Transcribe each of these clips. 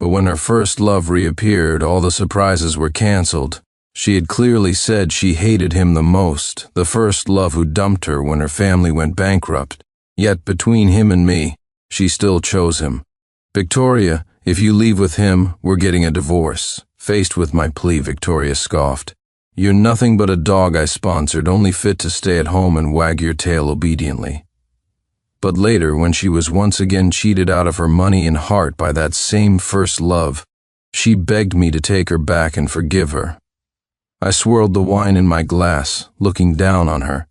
But when her first love reappeared, all the surprises were canceled. She had clearly said she hated him the most, the first love who dumped her when her family went bankrupt. Yet between him and me, she still chose him. "Victoria, if you leave with him, we're getting a divorce." Faced with my plea, Victoria scoffed. "You're nothing but a dog I sponsored, only fit to stay at home and wag your tail obediently." But later, when she was once again cheated out of her money and heart by that same first love, she begged me to take her back and forgive her. I swirled the wine in my glass, looking down on her.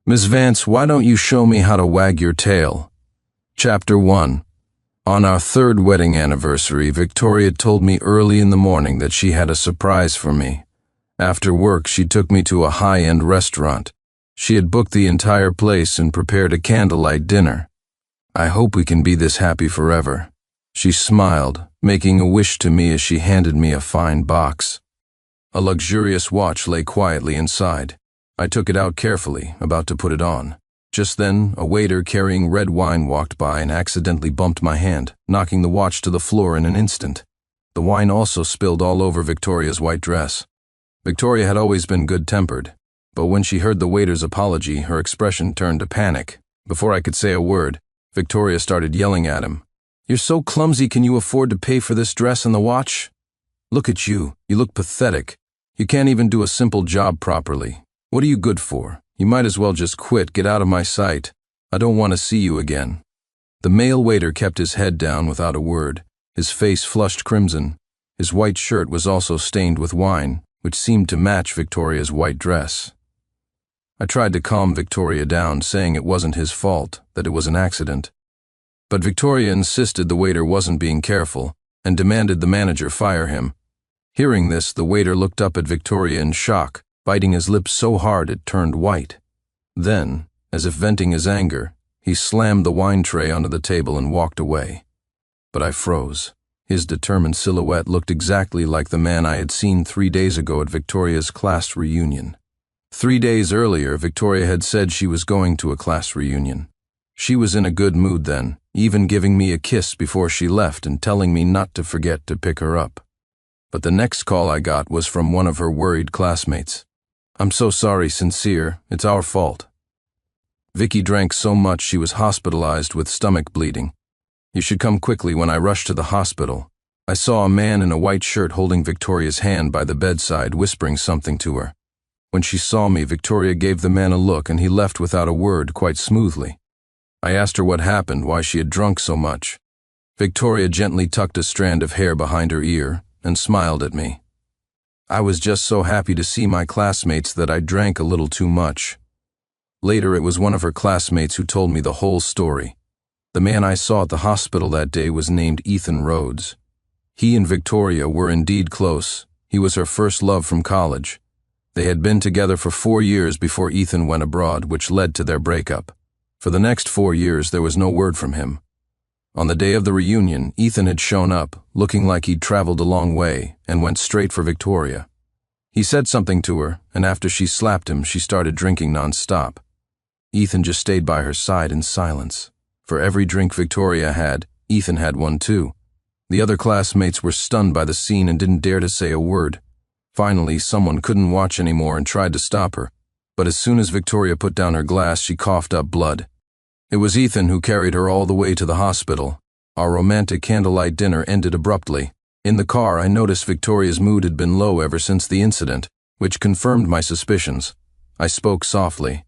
"Miss Vance, why don't you show me how to wag your tail?" Chapter 1. On our third wedding anniversary, Victoria told me early in the morning that she had a surprise for me. After work, she took me to a high-end restaurant. She had booked the entire place and prepared a candlelight dinner. "I hope we can be this happy forever." She smiled, making a wish to me as she handed me a fine box. A luxurious watch lay quietly inside. I took it out carefully, about to put it on. Just then, a waiter carrying red wine walked by and accidentally bumped my hand, knocking the watch to the floor in an instant. The wine also spilled all over Victoria's white dress. Victoria had always been good-tempered, but when she heard the waiter's apology, her expression turned to panic. Before I could say a word, Victoria started yelling at him. "You're so clumsy, can you afford to pay for this dress and the watch? Look at you, you look pathetic. You can't even do a simple job properly. What are you good for? You might as well just quit, get out of my sight. I don't want to see you again." The male waiter kept his head down without a word, his face flushed crimson. His white shirt was also stained with wine, which seemed to match Victoria's white dress. I tried to calm Victoria down, saying it wasn't his fault, that it was an accident. But Victoria insisted the waiter wasn't being careful, and demanded the manager fire him. Hearing this, the waiter looked up at Victoria in shock, biting his lips so hard it turned white. Then, as if venting his anger, he slammed the wine tray onto the table and walked away. But I froze. His determined silhouette looked exactly like the man I had seen 3 days ago at Victoria's class reunion. 3 days earlier, Victoria had said she was going to a class reunion. She was in a good mood then, even giving me a kiss before she left and telling me not to forget to pick her up. But the next call I got was from one of her worried classmates. "I'm so sorry, Sincere. It's our fault. Vicky drank so much she was hospitalized with stomach bleeding. You should come quickly." When I rushed to the hospital, I saw a man in a white shirt holding Victoria's hand by the bedside, whispering something to her. When she saw me, Victoria gave the man a look and he left without a word, quite smoothly. I asked her what happened, why she had drunk so much. Victoria gently tucked a strand of hair behind her ear and smiled at me. "I was just so happy to see my classmates that I drank a little too much." Later, it was one of her classmates who told me the whole story. The man I saw at the hospital that day was named Ethan Rhodes. He and Victoria were indeed close. He was her first love from college. They had been together for 4 years before Ethan went abroad, which led to their breakup. For the next 4 years, there was no word from him. On the day of the reunion, Ethan had shown up, looking like he'd traveled a long way, and went straight for Victoria. He said something to her, and after she slapped him, she started drinking non-stop. Ethan just stayed by her side in silence. For every drink Victoria had, Ethan had one too. The other classmates were stunned by the scene and didn't dare to say a word. Finally, someone couldn't watch anymore and tried to stop her, but as soon as Victoria put down her glass, she coughed up blood. It was Ethan who carried her all the way to the hospital. Our romantic candlelight dinner ended abruptly. In the car, I noticed Victoria's mood had been low ever since the incident, which confirmed my suspicions. I spoke softly.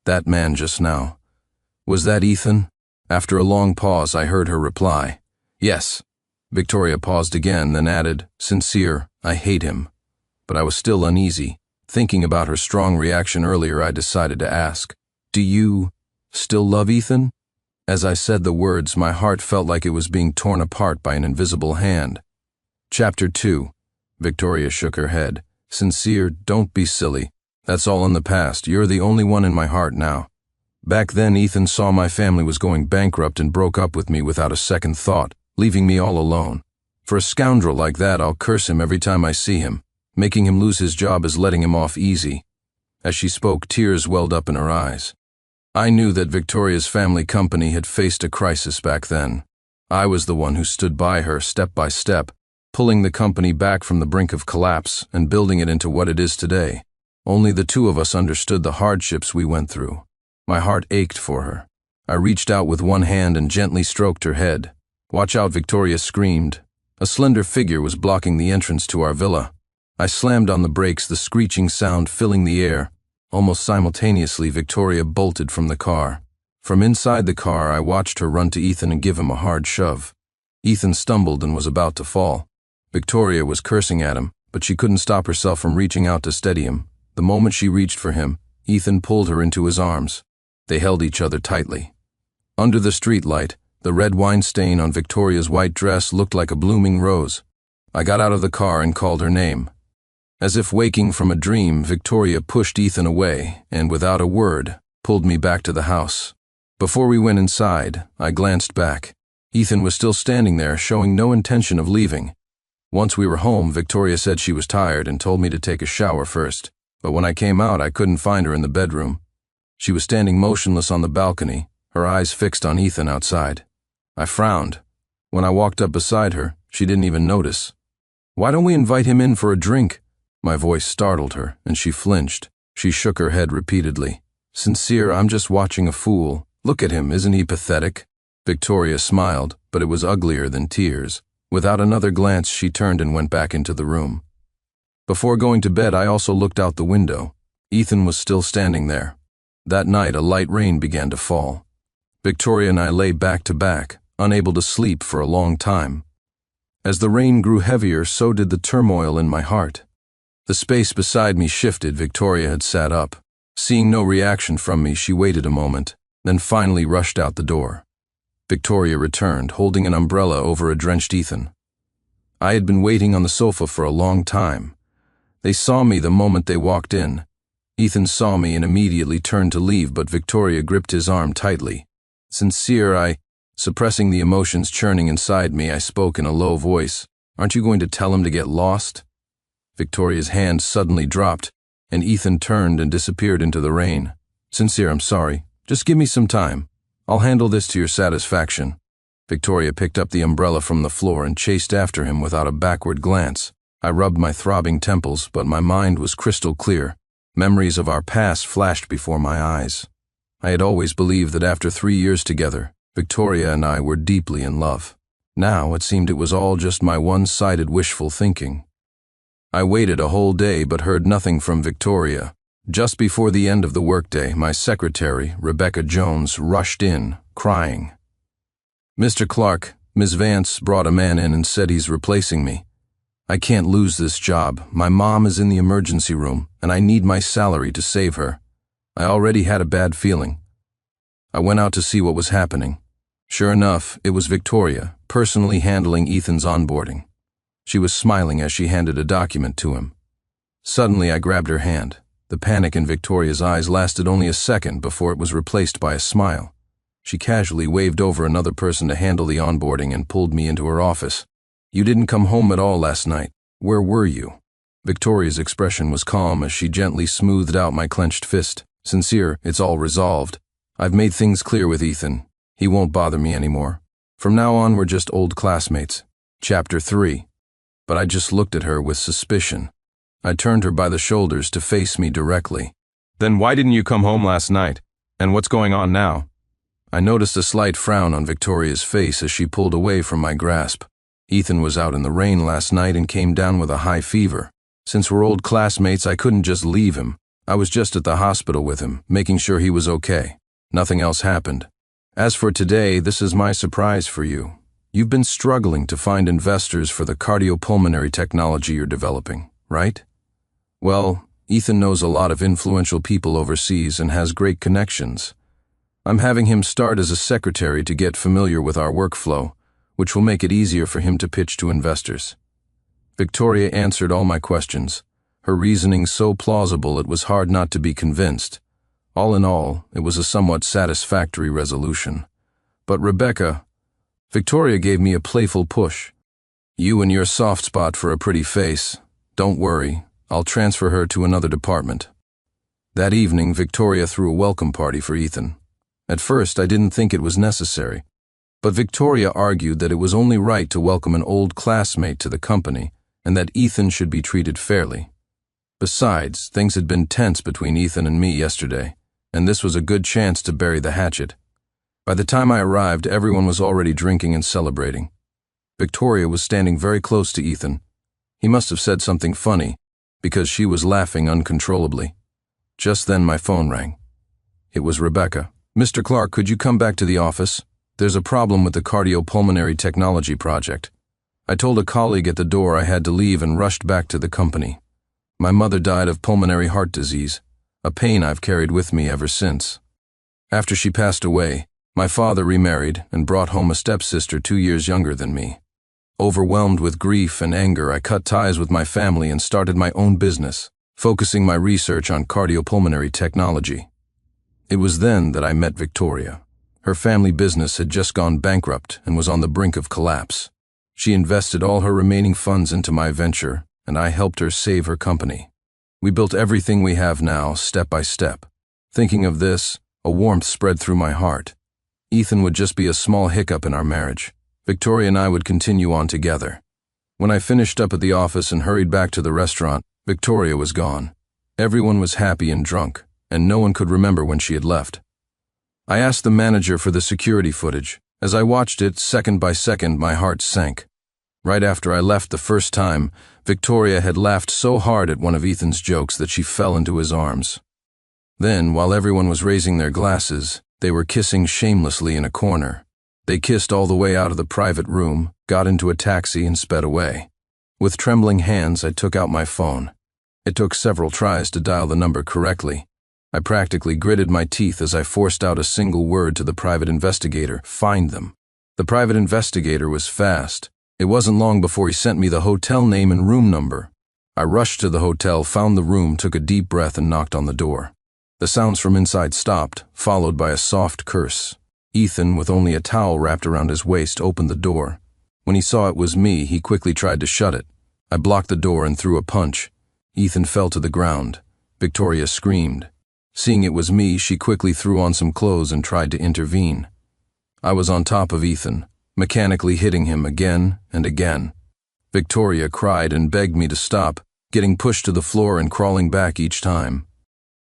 "That man just now. Was that Ethan?" After a long pause, I heard her reply. "Yes." Victoria paused again, then added, "Sincere, I hate him." But I was still uneasy. Thinking about her strong reaction earlier, I decided to ask, "Do you still love Ethan?" As I said the words, my heart felt like it was being torn apart by an invisible hand. Chapter 2. Victoria shook her head. "Sincere, don't be silly. That's all in the past. You're the only one in my heart now. Back then, Ethan saw my family was going bankrupt and broke up with me without a second thought, leaving me all alone. For a scoundrel like that, I'll curse him every time I see him. Making him lose his job is letting him off easy." As she spoke, tears welled up in her eyes. I knew that Victoria's family company had faced a crisis back then. I was the one who stood by her step by step, pulling the company back from the brink of collapse and building it into what it is today. Only the two of us understood the hardships we went through. My heart ached for her. I reached out with one hand and gently stroked her head. "Watch out," Victoria screamed. A slender figure was blocking the entrance to our villa. I slammed on the brakes, the screeching sound filling the air. Almost simultaneously, Victoria bolted from the car. From inside the car, I watched her run to Ethan and give him a hard shove. Ethan stumbled and was about to fall. Victoria was cursing at him, but she couldn't stop herself from reaching out to steady him. The moment she reached for him, Ethan pulled her into his arms. They held each other tightly. Under the streetlight, the red wine stain on Victoria's white dress looked like a blooming rose. I got out of the car and called her name. As if waking from a dream, Victoria pushed Ethan away and, without a word, pulled me back to the house. Before we went inside, I glanced back. Ethan was still standing there, showing no intention of leaving. Once we were home, Victoria said she was tired and told me to take a shower first, but when I came out, I couldn't find her in the bedroom. She was standing motionless on the balcony, her eyes fixed on Ethan outside. I frowned. When I walked up beside her, she didn't even notice. "Why don't we invite him in for a drink?" My voice startled her, and she flinched. She shook her head repeatedly. "Sincere, I'm just watching a fool. Look at him, isn't he pathetic?" Victoria smiled, but it was uglier than tears. Without another glance, she turned and went back into the room. Before going to bed, I also looked out the window. Ethan was still standing there. That night, a light rain began to fall. Victoria and I lay back to back, unable to sleep for a long time. As the rain grew heavier, so did the turmoil in my heart. The space beside me shifted. Victoria had sat up. Seeing no reaction from me, she waited a moment, then finally rushed out the door. Victoria returned, holding an umbrella over a drenched Ethan. I had been waiting on the sofa for a long time. They saw me the moment they walked in. Ethan saw me and immediately turned to leave, but Victoria gripped his arm tightly. "Sincere, suppressing the emotions churning inside me, I spoke in a low voice. "Aren't you going to tell him to get lost?" Victoria's hand suddenly dropped, and Ethan turned and disappeared into the rain. "Sincere, I'm sorry. Just give me some time. I'll handle this to your satisfaction." Victoria picked up the umbrella from the floor and chased after him without a backward glance. I rubbed my throbbing temples, but my mind was crystal clear. Memories of our past flashed before my eyes. I had always believed that after 3 years together, Victoria and I were deeply in love. Now it seemed it was all just my one-sided wishful thinking. I waited a whole day but heard nothing from Victoria. Just before the end of the workday, my secretary, Rebecca Jones, rushed in, crying. "Mr. Clark, Ms. Vance brought a man in and said he's replacing me. I can't lose this job. My mom is in the emergency room, and I need my salary to save her. I already had a bad feeling." I went out to see what was happening. Sure enough, it was Victoria, personally handling Ethan's onboarding. She was smiling as she handed a document to him. Suddenly, I grabbed her hand. The panic in Victoria's eyes lasted only a second before it was replaced by a smile. She casually waved over another person to handle the onboarding and pulled me into her office. "You didn't come home at all last night. Where were you?" Victoria's expression was calm as she gently smoothed out my clenched fist. "Sincere, it's all resolved. I've made things clear with Ethan. He won't bother me anymore. From now on, we're just old classmates." Chapter 3. But I just looked at her with suspicion. I turned her by the shoulders to face me directly. "Then why didn't you come home last night? And what's going on now?" I noticed a slight frown on Victoria's face as she pulled away from my grasp. "Ethan was out in the rain last night and came down with a high fever. Since we're old classmates, I couldn't just leave him. I was just at the hospital with him, making sure he was okay. Nothing else happened. As for today, this is my surprise for you. You've been struggling to find investors for the cardiopulmonary technology you're developing, right? Well, Ethan knows a lot of influential people overseas and has great connections. I'm having him start as a secretary to get familiar with our workflow, which will make it easier for him to pitch to investors." Victoria answered all my questions, her reasoning so plausible it was hard not to be convinced. All in all, it was a somewhat satisfactory resolution. But Rebecca, Victoria gave me a playful push. "You and your soft spot for a pretty face. Don't worry, I'll transfer her to another department." That evening, Victoria threw a welcome party for Ethan. At first, I didn't think it was necessary. But Victoria argued that it was only right to welcome an old classmate to the company and that Ethan should be treated fairly. Besides, things had been tense between Ethan and me yesterday, and this was a good chance to bury the hatchet. By the time I arrived, everyone was already drinking and celebrating. Victoria was standing very close to Ethan. He must have said something funny, because she was laughing uncontrollably. Just then my phone rang. It was Rebecca. "Mr. Clark, could you come back to the office? There's a problem with the cardiopulmonary technology project." I told a colleague at the door I had to leave and rushed back to the company. My mother died of pulmonary heart disease, a pain I've carried with me ever since. After she passed away, my father remarried and brought home a stepsister 2 years younger than me. Overwhelmed with grief and anger, I cut ties with my family and started my own business, focusing my research on cardiopulmonary technology. It was then that I met Victoria. Her family business had just gone bankrupt and was on the brink of collapse. She invested all her remaining funds into my venture, and I helped her save her company. We built everything we have now, step by step. Thinking of this, a warmth spread through my heart. Ethan would just be a small hiccup in our marriage. Victoria and I would continue on together. When I finished up at the office and hurried back to the restaurant, Victoria was gone. Everyone was happy and drunk, and no one could remember when she had left. I asked the manager for the security footage. As I watched it, second by second, my heart sank. Right after I left the first time, Victoria had laughed so hard at one of Ethan's jokes that she fell into his arms. Then, while everyone was raising their glasses, they were kissing shamelessly in a corner. They kissed all the way out of the private room, got into a taxi, and sped away. With trembling hands, I took out my phone. It took several tries to dial the number correctly. I practically gritted my teeth as I forced out a single word to the private investigator: "Find them." The private investigator was fast. It wasn't long before he sent me the hotel name and room number. I rushed to the hotel, found the room, took a deep breath, and knocked on the door. The sounds from inside stopped, followed by a soft curse. Ethan, with only a towel wrapped around his waist, opened the door. When he saw it was me, he quickly tried to shut it. I blocked the door and threw a punch. Ethan fell to the ground. Victoria screamed. Seeing it was me, she quickly threw on some clothes and tried to intervene. I was on top of Ethan, mechanically hitting him again and again. Victoria cried and begged me to stop, getting pushed to the floor and crawling back each time.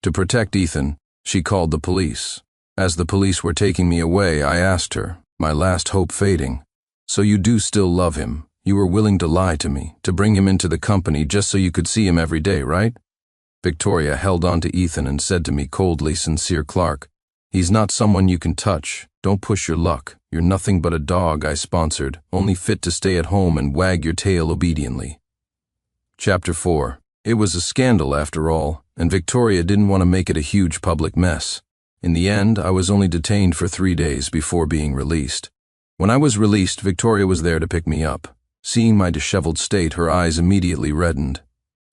To protect Ethan, she called the police. As the police were taking me away, I asked her, my last hope fading, "So you do still love him? You were willing to lie to me, to bring him into the company just so you could see him every day, right?" Victoria held on to Ethan and said to me coldly, "Sincere Clark, he's not someone you can touch. Don't push your luck. You're nothing but a dog I sponsored, only fit to stay at home and wag your tail obediently." Chapter 4. It was a scandal after all, and Victoria didn't want to make it a huge public mess. In the end, I was only detained for 3 days before being released. When I was released, Victoria was there to pick me up. Seeing my disheveled state, her eyes immediately reddened.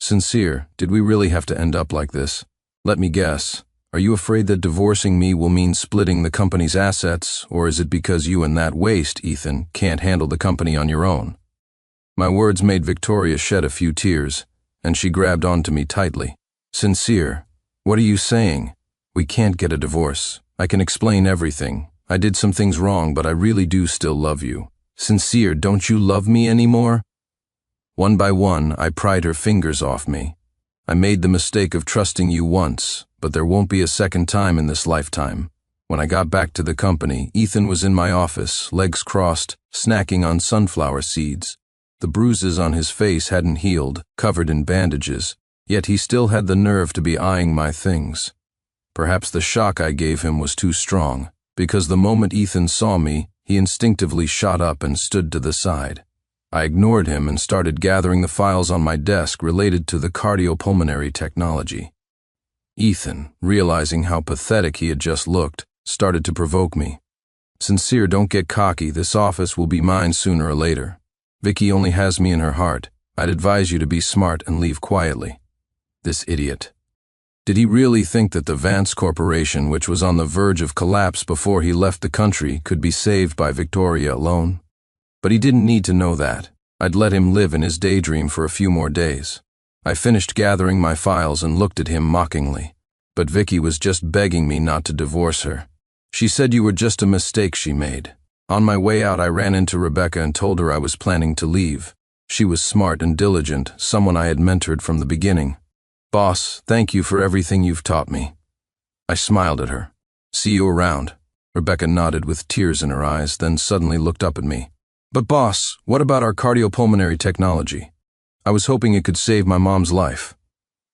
"Sincere, did we really have to end up like this? Let me guess. Are you afraid that divorcing me will mean splitting the company's assets, or is it because you and that waste, Ethan, can't handle the company on your own?" My words made Victoria shed a few tears, and she grabbed onto me tightly. "Sincere, what are you saying? We can't get a divorce. I can explain everything. I did some things wrong, but I really do still love you. Sincere, don't you love me anymore?" One by one, I pried her fingers off me. "I made the mistake of trusting you once, but there won't be a second time in this lifetime." When I got back to the company, Ethan was in my office, legs crossed, snacking on sunflower seeds. The bruises on his face hadn't healed, covered in bandages, yet he still had the nerve to be eyeing my things. Perhaps the shock I gave him was too strong, because the moment Ethan saw me, he instinctively shot up and stood to the side. I ignored him and started gathering the files on my desk related to the cardiopulmonary technology. Ethan, realizing how pathetic he had just looked, started to provoke me. "Sincere, don't get cocky. This office will be mine sooner or later. Vicky only has me in her heart. I'd advise you to be smart and leave quietly." This idiot. Did he really think that the Vance Corporation, which was on the verge of collapse before he left the country, could be saved by Victoria alone? But he didn't need to know that. I'd let him live in his daydream for a few more days. I finished gathering my files and looked at him mockingly. But Vicky was just begging me not to divorce her. She said you were just a mistake she made. On my way out, I ran into Rebecca and told her I was planning to leave. She was smart and diligent, someone I had mentored from the beginning. "Boss, thank you for everything you've taught me." I smiled at her. "See you around." Rebecca nodded with tears in her eyes, then suddenly looked up at me. "But boss, what about our cardiopulmonary technology? I was hoping it could save my mom's life."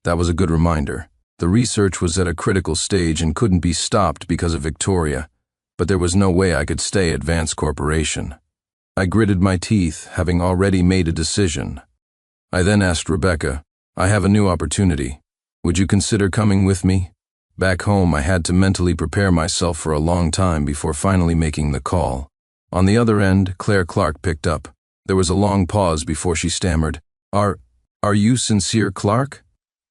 That was a good reminder. The research was at a critical stage and couldn't be stopped because of Victoria, but there was no way I could stay at Vance Corporation. I gritted my teeth, having already made a decision. I then asked Rebecca, "I have a new opportunity. Would you consider coming with me?" Back home, I had to mentally prepare myself for a long time before finally making the call. On the other end, Claire Clark picked up. There was a long pause before she stammered, Are you Sincere Clark?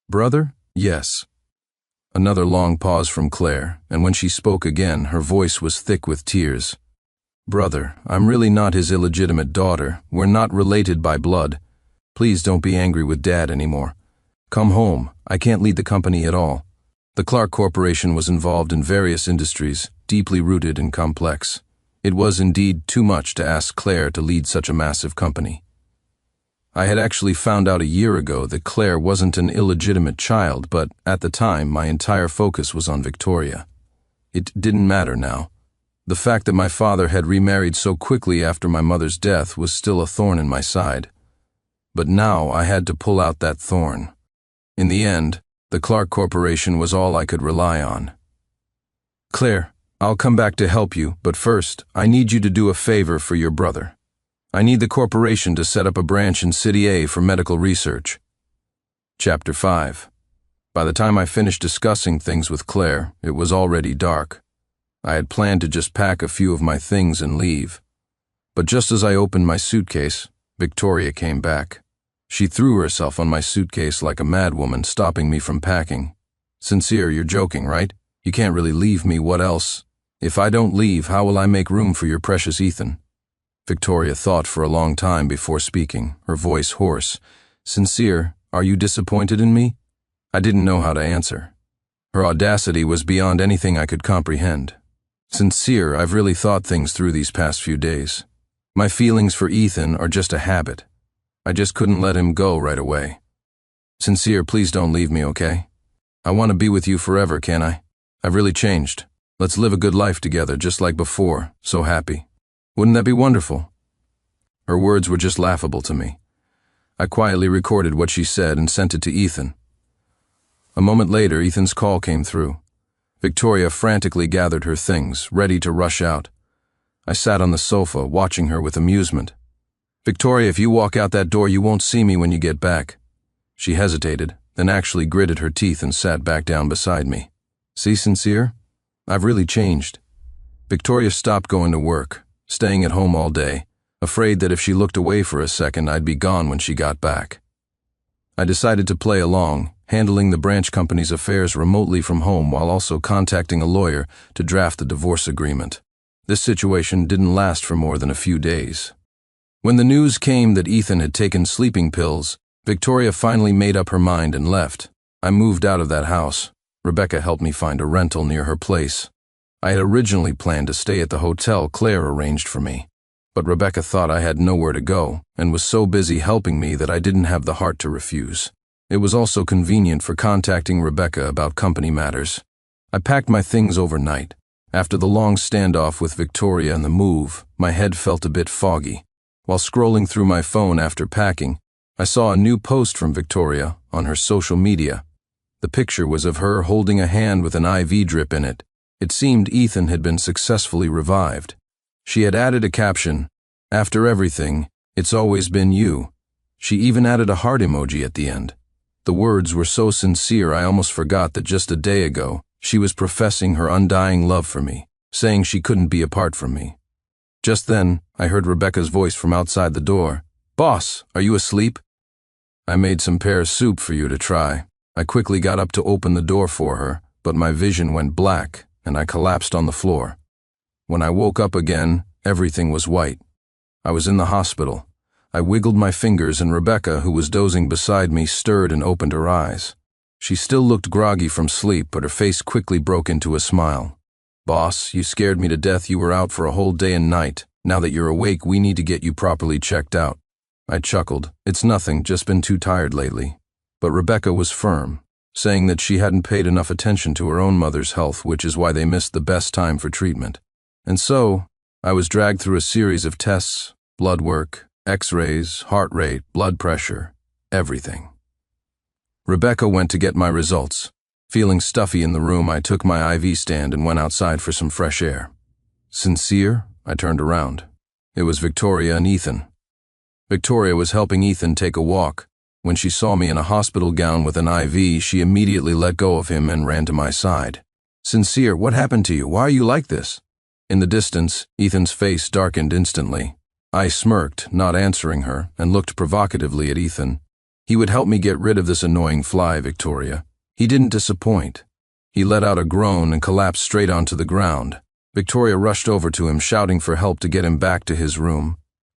Brother?" "Yes." Another long pause from Claire, and when she spoke again, her voice was thick with tears. "Brother, I'm really not his illegitimate daughter. We're not related by blood. Please don't be angry with Dad anymore. Come home. I can't lead the company at all." The Clark Corporation was involved in various industries, deeply rooted and complex. It was indeed too much to ask Claire to lead such a massive company. I had actually found out a year ago that Claire wasn't an illegitimate child, but at the time my entire focus was on Victoria. It didn't matter now. The fact that my father had remarried so quickly after my mother's death was still a thorn in my side. But now I had to pull out that thorn. In the end, the Clark Corporation was all I could rely on. "Claire, I'll come back to help you, but first, I need you to do a favor for your brother. I need the corporation to set up a branch in City A for medical research." Chapter 5. By the time I finished discussing things with Claire, it was already dark. I had planned to just pack a few of my things and leave. But just as I opened my suitcase, Victoria came back. She threw herself on my suitcase like a madwoman, stopping me from packing. "Sincere, you're joking, right? You can't really leave me, what else? If I don't leave, how will I make room for your precious Ethan?" Victoria thought for a long time before speaking, her voice hoarse. "Sincere, are you disappointed in me?" I didn't know how to answer. Her audacity was beyond anything I could comprehend. "Sincere, I've really thought things through these past few days. My feelings for Ethan are just a habit. I just couldn't let him go right away. Sincere, please don't leave me, okay? I want to be with you forever, can't I? I've really changed. Let's live a good life together, just like before, so happy. Wouldn't that be wonderful?" Her words were just laughable to me. I quietly recorded what she said and sent it to Ethan. A moment later, Ethan's call came through. Victoria frantically gathered her things, ready to rush out. I sat on the sofa, watching her with amusement. "Victoria, if you walk out that door, you won't see me when you get back." She hesitated, then actually gritted her teeth and sat back down beside me. "See, Sincere? I've really changed." Victoria stopped going to work, staying at home all day, afraid that if she looked away for a second, I'd be gone when she got back. I decided to play along, handling the branch company's affairs remotely from home while also contacting a lawyer to draft the divorce agreement. This situation didn't last for more than a few days. When the news came that Ethan had taken sleeping pills, Victoria finally made up her mind and left. I moved out of that house. Rebecca helped me find a rental near her place. I had originally planned to stay at the hotel Claire arranged for me, but Rebecca thought I had nowhere to go and was so busy helping me that I didn't have the heart to refuse. It was also convenient for contacting Rebecca about company matters. I packed my things overnight. After the long standoff with Victoria and the move, my head felt a bit foggy. While scrolling through my phone after packing, I saw a new post from Victoria on her social media. The picture was of her holding a hand with an IV drip in it. It seemed Ethan had been successfully revived. She had added a caption, "After everything, it's always been you." She even added a heart emoji at the end. The words were so sincere I almost forgot that just a day ago, she was professing her undying love for me, saying she couldn't be apart from me. Just then, I heard Rebecca's voice from outside the door. "Boss, are you asleep?" "I made some pear soup for you to try." I quickly got up to open the door for her, but my vision went black and I collapsed on the floor. When I woke up again, everything was white. I was in the hospital. I wiggled my fingers and Rebecca, who was dozing beside me, stirred and opened her eyes. She still looked groggy from sleep, but her face quickly broke into a smile. "Boss, you scared me to death. You were out for a whole day and night. Now that you're awake, we need to get you properly checked out. I chuckled. It's nothing, just been too tired lately. But Rebecca was firm, saying that she hadn't paid enough attention to her own mother's health, which is why they missed the best time for treatment. And so, I was dragged through a series of tests, blood work, x-rays, heart rate, blood pressure, everything. Rebecca went to get my results. Feeling stuffy in the room, I took my IV stand and went outside for some fresh air. Sincere? I turned around. It was Victoria and Ethan. Victoria was helping Ethan take a walk. When she saw me in a hospital gown with an IV, she immediately let go of him and ran to my side. Sincere, what happened to you? Why are you like this? In the distance, Ethan's face darkened instantly. I smirked, not answering her, and looked provocatively at Ethan. He would help me get rid of this annoying fly, Victoria. He didn't disappoint. He let out a groan and collapsed straight onto the ground. Victoria rushed over to him, shouting for help to get him back to his room.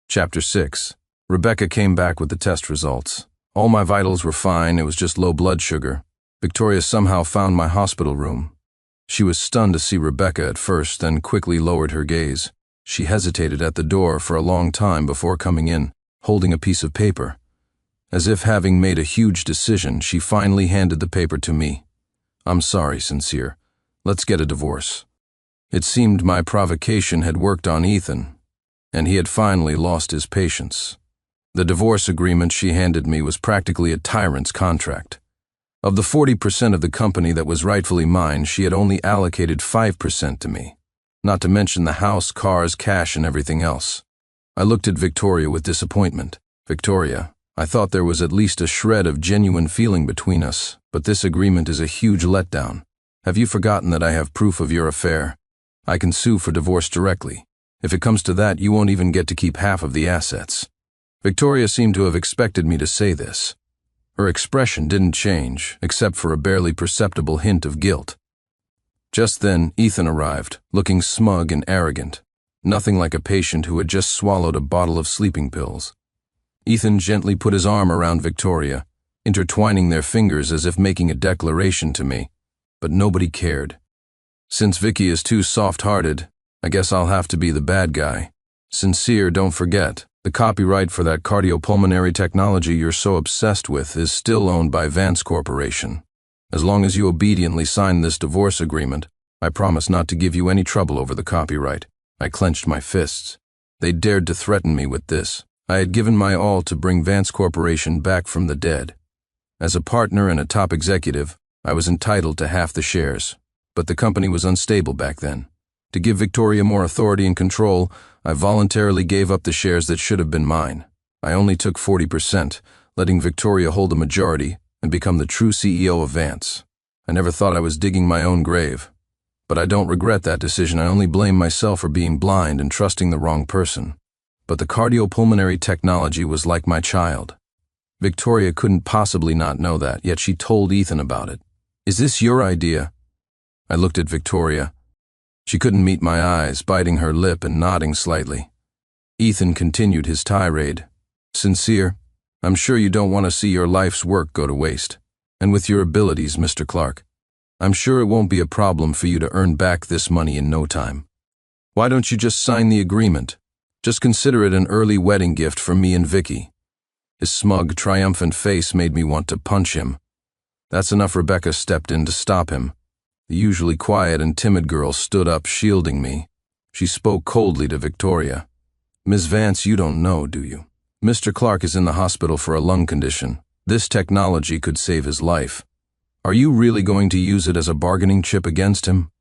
Chapter 6. Rebecca came back with the test results. All my vitals were fine, it was just low blood sugar. Victoria somehow found my hospital room. She was stunned to see Rebecca at first, then quickly lowered her gaze. She hesitated at the door for a long time before coming in, holding a piece of paper. As if having made a huge decision, she finally handed the paper to me. I'm sorry, Sincere. Let's get a divorce. It seemed my provocation had worked on Ethan, and he had finally lost his patience. The divorce agreement she handed me was practically a tyrant's contract. Of the 40% of the company that was rightfully mine, she had only allocated 5% to me, not to mention the house, cars, cash, and everything else. I looked at Victoria with disappointment. Victoria, I thought there was at least a shred of genuine feeling between us, but this agreement is a huge letdown. Have you forgotten that I have proof of your affair? I can sue for divorce directly. If it comes to that, you won't even get to keep half of the assets. Victoria seemed to have expected me to say this. Her expression didn't change, except for a barely perceptible hint of guilt. Just then, Ethan arrived, looking smug and arrogant, nothing like a patient who had just swallowed a bottle of sleeping pills. Ethan gently put his arm around Victoria, intertwining their fingers as if making a declaration to me, but nobody cared. Since Vicky is too soft-hearted, I guess I'll have to be the bad guy. Sincere, don't forget, the copyright for that cardiopulmonary technology you're so obsessed with is still owned by Vance Corporation. As long as you obediently sign this divorce agreement, I promise not to give you any trouble over the copyright. I clenched my fists. They dared to threaten me with this. I had given my all to bring Vance Corporation back from the dead. As a partner and a top executive, I was entitled to half the shares. But the company was unstable back then. To give Victoria more authority and control, I voluntarily gave up the shares that should have been mine. I only took 40%, letting Victoria hold a majority and become the true CEO of Vance. I never thought I was digging my own grave. But I don't regret that decision. I only blame myself for being blind and trusting the wrong person. But the cardiopulmonary technology was like my child. Victoria couldn't possibly not know that, yet she told Ethan about it. Is this your idea? I looked at Victoria. She couldn't meet my eyes, biting her lip and nodding slightly. Ethan continued his tirade. Sincere, I'm sure you don't want to see your life's work go to waste. And with your abilities, Mr. Clark, I'm sure it won't be a problem for you to earn back this money in no time. Why don't you just sign the agreement? Just consider it an early wedding gift from me and Vicky. His smug, triumphant face made me want to punch him. That's enough. Rebecca stepped in to stop him. The usually quiet and timid girl stood up, shielding me. She spoke coldly to Victoria. Ms. Vance, you don't know, do you? Mr. Clark is in the hospital for a lung condition. This technology could save his life. Are you really going to use it as a bargaining chip against him?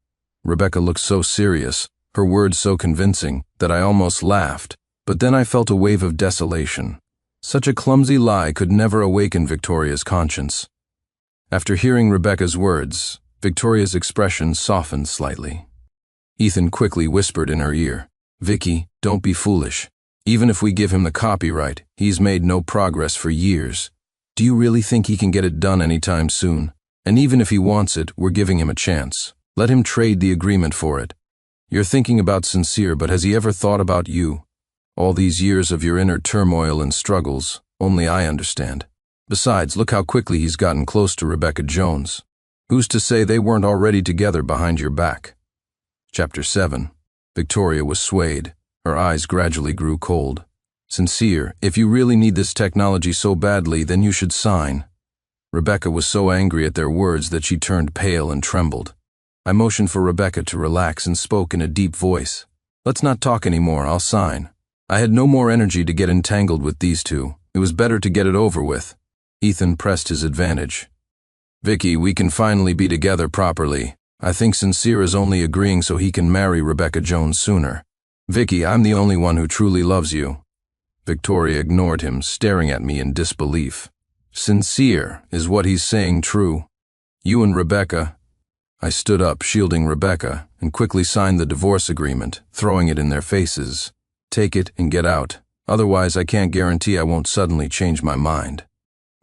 Rebecca looked so serious, her words so convincing, that I almost laughed, but then I felt a wave of desolation. Such a clumsy lie could never awaken Victoria's conscience. After hearing Rebecca's words, Victoria's expression softened slightly. Ethan quickly whispered in her ear, Vicky, don't be foolish. Even if we give him the copyright, he's made no progress for years. Do you really think he can get it done anytime soon? And even if he wants it, we're giving him a chance. Let him trade the agreement for it. You're thinking about Sincere, but has he ever thought about you? All these years of your inner turmoil and struggles, only I understand. Besides, look how quickly he's gotten close to Rebecca Jones. Who's to say they weren't already together behind your back? Chapter 7. Victoria was swayed. Her eyes gradually grew cold. Sincere, if you really need this technology so badly, then you should sign. Rebecca was so angry at their words that she turned pale and trembled. I motioned for Rebecca to relax and spoke in a deep voice. Let's not talk anymore, I'll sign. I had no more energy to get entangled with these two. It was better to get it over with. Ethan pressed his advantage. Vicky, we can finally be together properly. I think Sincere is only agreeing so he can marry Rebecca Jones sooner. Vicky, I'm the only one who truly loves you. Victoria ignored him, staring at me in disbelief. Sincere, is what he's saying true? You and Rebecca. I stood up, shielding Rebecca, and quickly signed the divorce agreement, throwing it in their faces. Take it and get out. Otherwise, I can't guarantee I won't suddenly change my mind.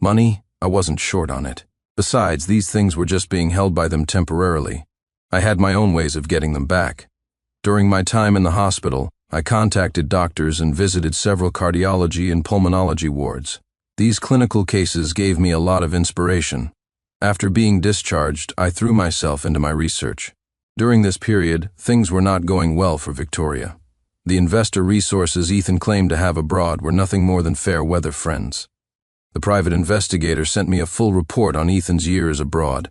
Money? I wasn't short on it. Besides, these things were just being held by them temporarily. I had my own ways of getting them back. During my time in the hospital, I contacted doctors and visited several cardiology and pulmonology wards. These clinical cases gave me a lot of inspiration. After being discharged, I threw myself into my research. During this period, things were not going well for Victoria. The investor resources Ethan claimed to have abroad were nothing more than fair weather friends. The private investigator sent me a full report on Ethan's years abroad.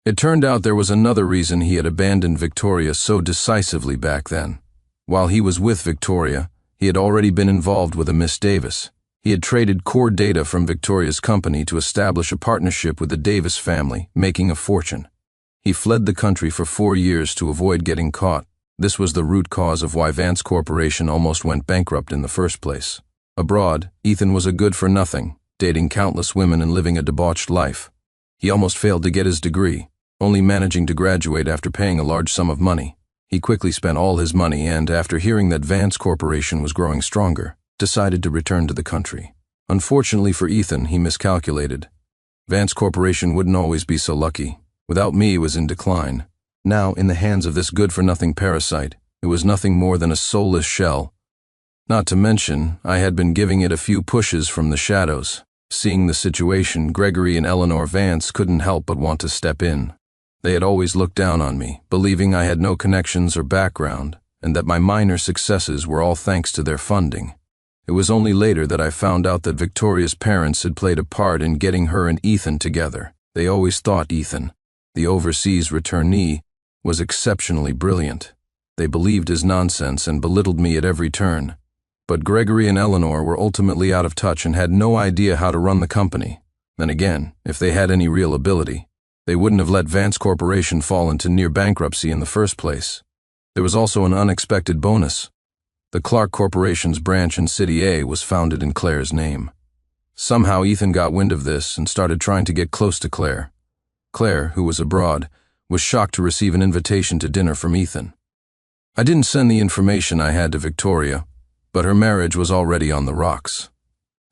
It turned out there was another reason he had abandoned Victoria so decisively back then. While he was with Victoria, he had already been involved with a Miss Davis. He had traded core data from Victoria's company to establish a partnership with the Davis family, making a fortune. He fled the country for 4 years to avoid getting caught. This was the root cause of why Vance Corporation almost went bankrupt in the first place. Abroad, Ethan was a good-for-nothing, dating countless women and living a debauched life. He almost failed to get his degree, only managing to graduate after paying a large sum of money. He quickly spent all his money and, after hearing that Vance Corporation was growing stronger, decided to return to the country. Unfortunately for Ethan, he miscalculated. Vance Corporation wouldn't always be so lucky. Without me, it was in decline. Now, in the hands of this good-for-nothing parasite, it was nothing more than a soulless shell. Not to mention, I had been giving it a few pushes from the shadows. Seeing the situation, Gregory and Eleanor Vance couldn't help but want to step in. They had always looked down on me, believing I had no connections or background, and that my minor successes were all thanks to their funding. It was only later that I found out that Victoria's parents had played a part in getting her and Ethan together. They always thought Ethan, the overseas returnee, was exceptionally brilliant. They believed his nonsense and belittled me at every turn. But Gregory and Eleanor were ultimately out of touch and had no idea how to run the company. Then again, if they had any real ability, they wouldn't have let Vance Corporation fall into near bankruptcy in the first place. There was also an unexpected bonus. The Clark Corporation's branch in City A was founded in Claire's name. Somehow Ethan got wind of this and started trying to get close to Claire. Claire, who was abroad, was shocked to receive an invitation to dinner from Ethan. I didn't send the information I had to Victoria, but her marriage was already on the rocks.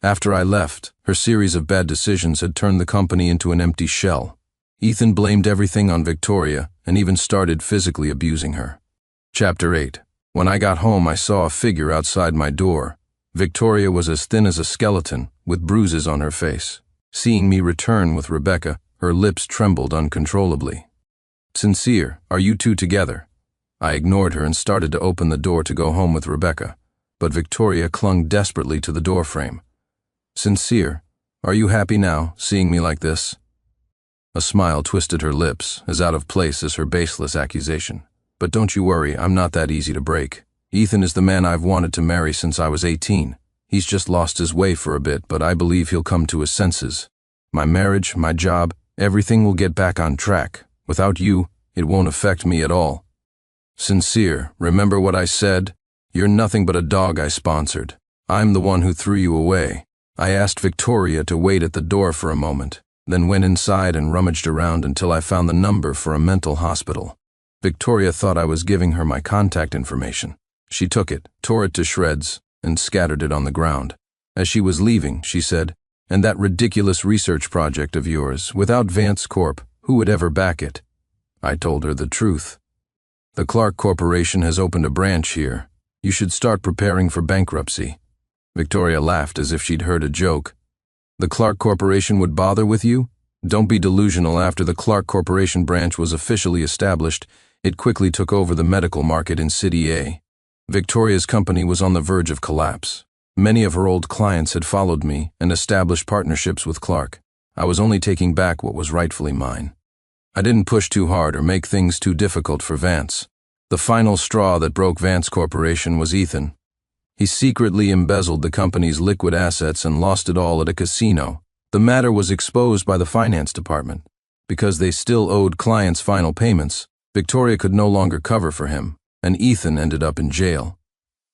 After I left, her series of bad decisions had turned the company into an empty shell. Ethan blamed everything on Victoria and even started physically abusing her. Chapter 8. When I got home, I saw a figure outside my door. Victoria was as thin as a skeleton, with bruises on her face. Seeing me return with Rebecca, her lips trembled uncontrollably. Sincere, are you two together? I ignored her and started to open the door to go home with Rebecca, but Victoria clung desperately to the doorframe. Sincere, are you happy now, seeing me like this? A smile twisted her lips, as out of place as her baseless accusation. But don't you worry, I'm not that easy to break. Ethan is the man I've wanted to marry since I was 18. He's just lost his way for a bit, but I believe he'll come to his senses. My marriage, my job, everything will get back on track. Without you, it won't affect me at all. Sincere, remember what I said? You're nothing but a dog I sponsored. I'm the one who threw you away. I asked Victoria to wait at the door for a moment, then went inside and rummaged around until I found the number for a mental hospital. Victoria thought I was giving her my contact information. She took it, tore it to shreds, and scattered it on the ground. As she was leaving, she said, "And that ridiculous research project of yours, without Vance Corp, who would ever back it?" I told her the truth. "The Clark Corporation has opened a branch here. You should start preparing for bankruptcy." Victoria laughed as if she'd heard a joke. "The Clark Corporation would bother with you? Don't be delusional. After the Clark Corporation branch was officially established, it quickly took over the medical market in City A. Victoria's company was on the verge of collapse. Many of her old clients had followed me and established partnerships with Clark. I was only taking back what was rightfully mine. I didn't push too hard or make things too difficult for Vance. The final straw that broke Vance Corporation was Ethan. He secretly embezzled the company's liquid assets and lost it all at a casino. The matter was exposed by the finance department. Because they still owed clients final payments, Victoria could no longer cover for him, and Ethan ended up in jail.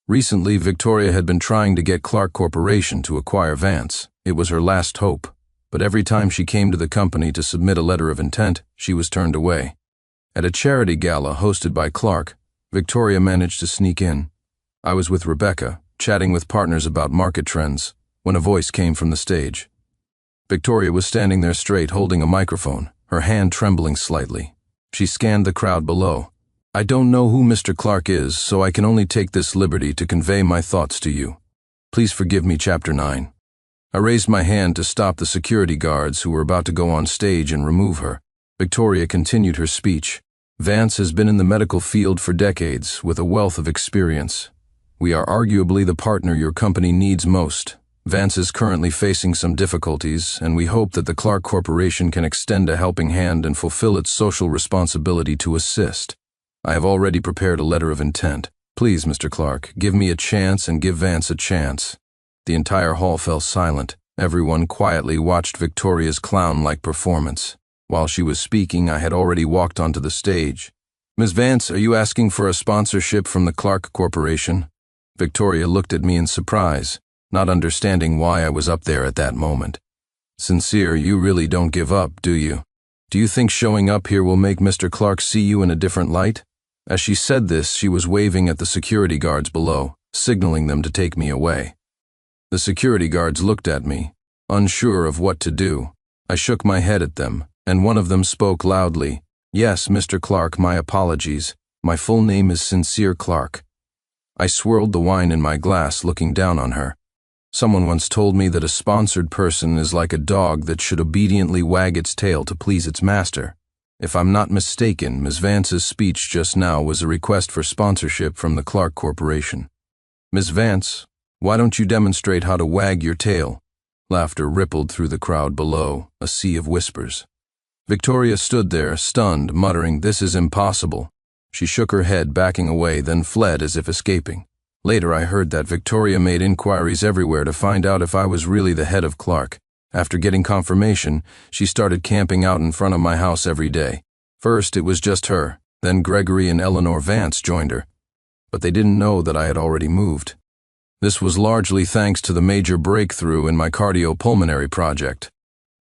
Recently, Victoria had been trying to get Clark Corporation to acquire Vance. It was her last hope, but every time she came to the company to submit a letter of intent, she was turned away. At a charity gala hosted by Clark, Victoria managed to sneak in. I was with Rebecca, chatting with partners about market trends, when a voice came from the stage. Victoria was standing there straight, holding a microphone, her hand trembling slightly. She scanned the crowd below. "I don't know who Mr. Clark is, so I can only take this liberty to convey my thoughts to you. Please forgive me, Chapter 9. I raised my hand to stop the security guards who were about to go on stage and remove her. Victoria continued her speech. "Vance has been in the medical field for decades, with a wealth of experience. We are arguably the partner your company needs most. Vance is currently facing some difficulties, and we hope that the Clark Corporation can extend a helping hand and fulfill its social responsibility to assist. I have already prepared a letter of intent. Please, Mr. Clark, give me a chance and give Vance a chance." The entire hall fell silent. Everyone quietly watched Victoria's clown-like performance. While she was speaking, I had already walked onto the stage. "Ms. Vance, are you asking for a sponsorship from the Clark Corporation?" Victoria looked at me in surprise, not understanding why I was up there at that moment. "Sincere, you really don't give up, do you? Do you think showing up here will make Mr. Clark see you in a different light?" As she said this, she was waving at the security guards below, signaling them to take me away. The security guards looked at me, unsure of what to do. I shook my head at them, and one of them spoke loudly. "Yes, Mr. Clark, my apologies. My full name is Sincere Clark." I swirled the wine in my glass, looking down on her. Someone once told me that a sponsored person is like a dog that should obediently wag its tail to please its master. If I'm not mistaken, Ms. Vance's speech just now was a request for sponsorship from the Clark Corporation. "Ms. Vance, why don't you demonstrate how to wag your tail?" Laughter rippled through the crowd below, a sea of whispers. Victoria stood there, stunned, muttering, "This is impossible." She shook her head, backing away, then fled as if escaping. Later I heard that Victoria made inquiries everywhere to find out if I was really the head of Clark. After getting confirmation, she started camping out in front of my house every day. First it was just her, then Gregory and Eleanor Vance joined her. But they didn't know that I had already moved. This was largely thanks to the major breakthrough in my cardiopulmonary project.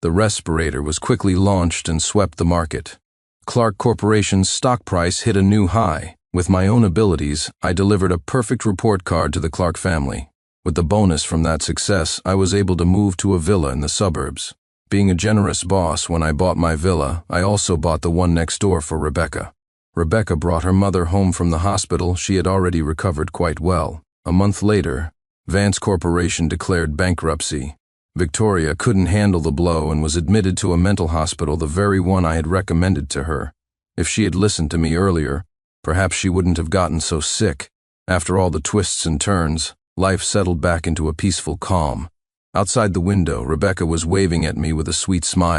The respirator was quickly launched and swept the market. Clark Corporation's stock price hit a new high. With my own abilities, I delivered a perfect report card to the Clark family. With the bonus from that success, I was able to move to a villa in the suburbs. Being a generous boss, when I bought my villa, I also bought the one next door for Rebecca. Rebecca brought her mother home from the hospital. She had already recovered quite well. A month later, Vance Corporation declared bankruptcy. Victoria couldn't handle the blow and was admitted to a mental hospital, the very one I had recommended to her. If she had listened to me earlier, perhaps she wouldn't have gotten so sick. After all the twists and turns, life settled back into a peaceful calm. Outside the window, Rebecca was waving at me with a sweet smile.